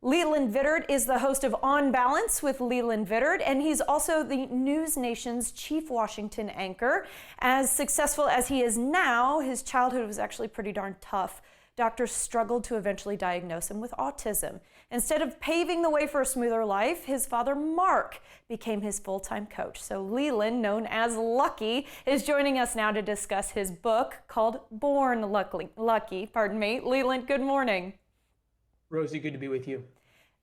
Leland Vittert is the host of On Balance with Leland Vittert, and he's also the NewsNation's chief Washington anchor. As successful as he is now, his childhood was actually pretty darn tough. Doctors struggled to eventually diagnose him with autism. Instead of paving the way for a smoother life, his father, Mark, became his full-time coach. So Leland, known as Lucky, is joining us now to discuss his book called Born Lucky. Leland, good morning. Rosie, good to be with you.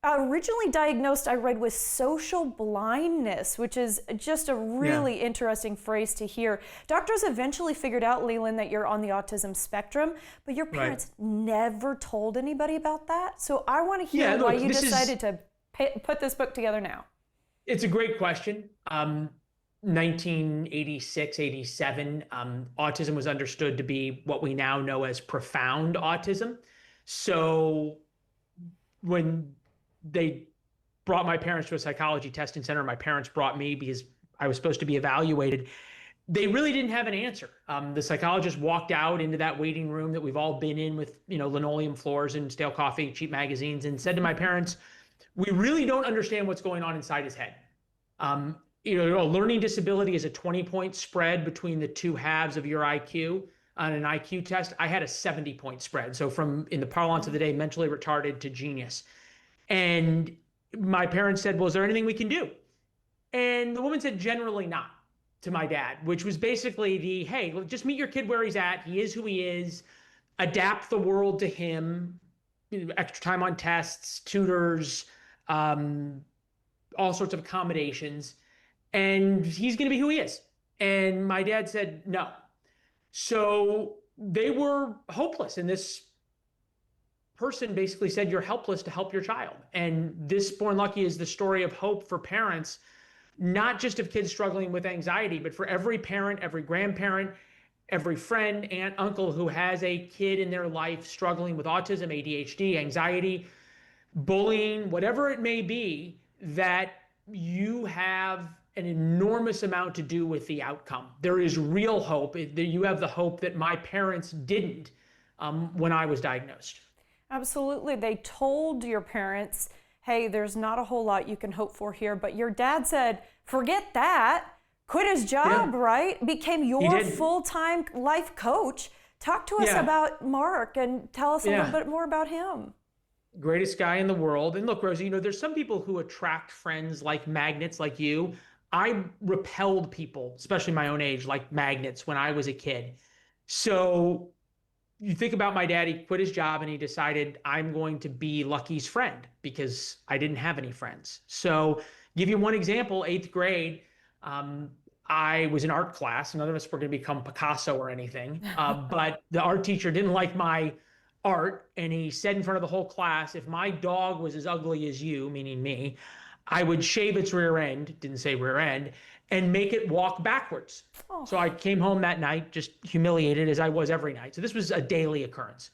Originally diagnosed, I read, with social blindness, which is just a really interesting phrase to hear. Doctors eventually figured out, Leland, that you're on the autism spectrum, but your parents never told anybody about that. So I want to hear why you decided to put this book together now. It's a great question. 1986, 87, autism was understood to be what we now know as profound autism. So when they brought my parents to a psychology testing center, my parents brought me because I was supposed to be evaluated. They really didn't have an answer. The psychologist walked out into that waiting room that we've all been in with, linoleum floors and stale coffee, cheap magazines, and said to my parents, we really don't understand what's going on inside his head. A learning disability is a 20-point spread between the two halves of your IQ. On an IQ test, I had a 70-point spread. So from, in the parlance of the day, mentally retarded to genius. And my parents said, well, is there anything we can do? And the woman said, generally not, to my dad, which was basically hey, just meet your kid where he's at. He is who he is. Adapt the world to him. Extra time on tests, tutors, all sorts of accommodations. And he's going to be who he is. And my dad said, no. So they were hopeless. And this person basically said, you're helpless to help your child. And this Born Lucky is the story of hope for parents, not just of kids struggling with anxiety, but for every parent, every grandparent, every friend, aunt, uncle who has a kid in their life struggling with autism, ADHD, anxiety, bullying, whatever it may be, that you have an enormous amount to do with the outcome. There is real hope. You have the hope that my parents didn't when I was diagnosed. Absolutely. They told your parents, hey, there's not a whole lot you can hope for here, but your dad said, forget that, quit his job, right? Became your full-time life coach. Talk to us about Mark and tell us a little bit more about him. Greatest guy in the world. And look, Rosie, there's some people who attract friends like magnets, like you. I repelled people, especially my own age, like magnets when I was a kid. So you think about my dad, he quit his job and he decided, I'm going to be Lucky's friend because I didn't have any friends. So give you one example, 8th grade, I was in art class. None of us were going to become Picasso or anything, but the art teacher didn't like my art. And he said in front of the whole class, if my dog was as ugly as you, meaning me, I would shave its rear end, didn't say rear end, and make it walk backwards. Oh. So I came home that night just humiliated, as I was every night. So this was a daily occurrence.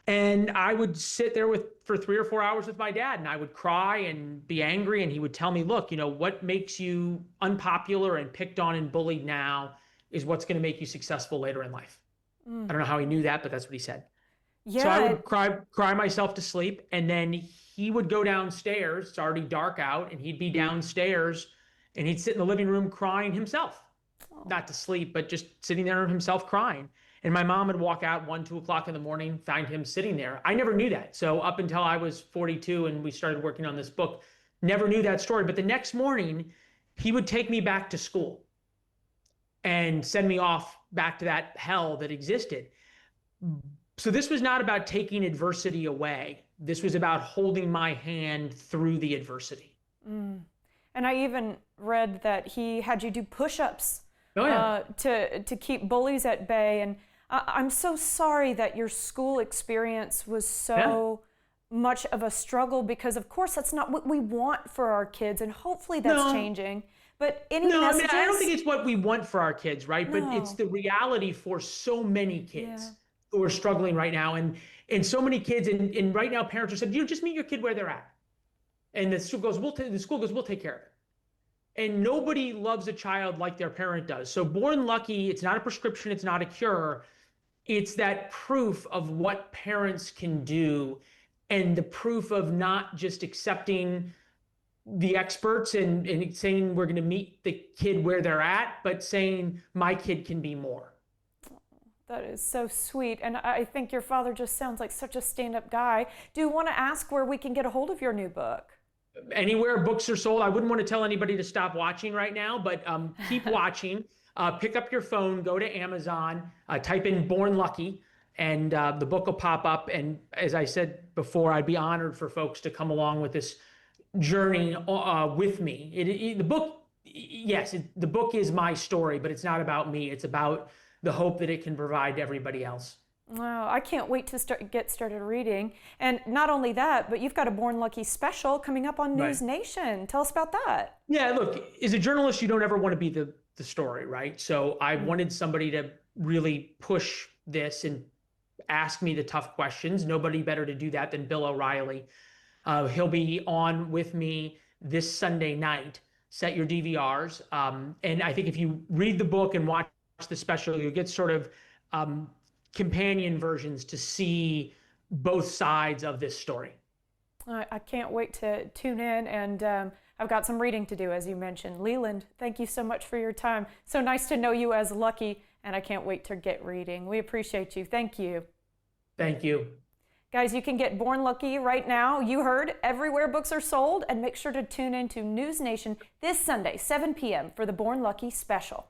And I would sit there for 3 or 4 hours with my dad, and I would cry and be angry, and he would tell me, look, what makes you unpopular and picked on and bullied now is what's going to make you successful later in life. I don't know how he knew that, but that's what he said. Yeah. So I would cry myself to sleep, and then he would go downstairs. It's already dark out, and he'd be downstairs, and he'd sit in the living room crying himself. Oh. Not to sleep, but just sitting there himself crying. And my mom would walk out 1, 2 o'clock in the morning, find him sitting there. I never knew that. So up until I was 42 and we started working on this book, never knew that story. But the next morning, he would take me back to school and send me off back to that hell that existed. So this was not about taking adversity away. This was about holding my hand through the adversity. And I even read that he had you do push-ups to keep bullies at bay. And I'm so sorry that your school experience was so much of a struggle, because of course that's not what we want for our kids, and hopefully that's changing. But any messages? I don't think it's what we want for our kids, right? But it's the reality for so many kids who are struggling right now. And so many kids, and right now parents are saying, just meet your kid where they're at. And the school goes, we'll take care of it. And nobody loves a child like their parent does. So Born Lucky, it's not a prescription, it's not a cure. It's that proof of what parents can do and the proof of not just accepting the experts and saying we're going to meet the kid where they're at, but saying my kid can be more. That is so sweet. And I think your father just sounds like such a stand-up guy. Do you want to ask where we can get a hold of your new book? Anywhere books are sold. I wouldn't want to tell anybody to stop watching right now, but keep watching. Pick up your phone, go to Amazon, type in Born Lucky, and the book will pop up. And as I said before, I'd be honored for folks to come along with this journey with me. The book, yes, the book is my story, but it's not about me. It's about the hope that it can provide to everybody else. Wow, I can't wait to get started reading. And not only that, but you've got a Born Lucky special coming up on NewsNation. Tell us about that. Yeah, look, as a journalist, you don't ever want to be the story, right? So I wanted somebody to really push this and ask me the tough questions. Nobody better to do that than Bill O'Reilly. He'll be on with me this Sunday night. Set your DVRs. And I think if you read the book and watch the special, you'll get sort of companion versions to see both sides of this story. I can't wait to tune in, and I've got some reading to do, as you mentioned. Leland, thank you so much for your time. So nice to know you as Lucky, and I can't wait to get reading. We appreciate you. Thank you. Thank you. Guys, you can get Born Lucky right now. You heard, everywhere books are sold, and make sure to tune in to NewsNation this Sunday, 7 p.m. for the Born Lucky special.